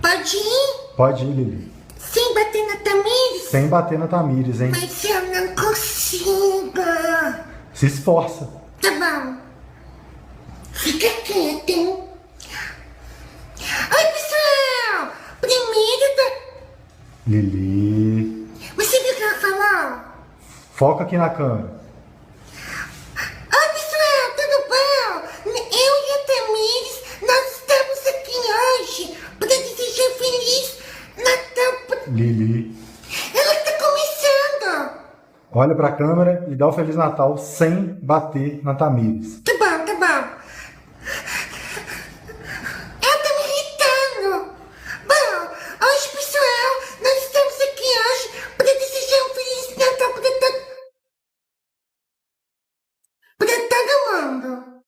Pode ir? Pode ir, Lili. Sem bater na Tamires? Sem bater na Tamires, hein? Mas eu não consigo. Se esforça. Tá bom. Fica quieto, hein? Oi, pessoal! Primeiro, Lili. você viu o que ela falou? Foca aqui na câmera. Oi, pessoal, tudo bom? Eu e a Tamires, nós estamos aqui hoje para desejar Feliz Natal. Lili. Ela está começando. Olha pra câmera e dá o Feliz Natal sem bater na Tamires. Tá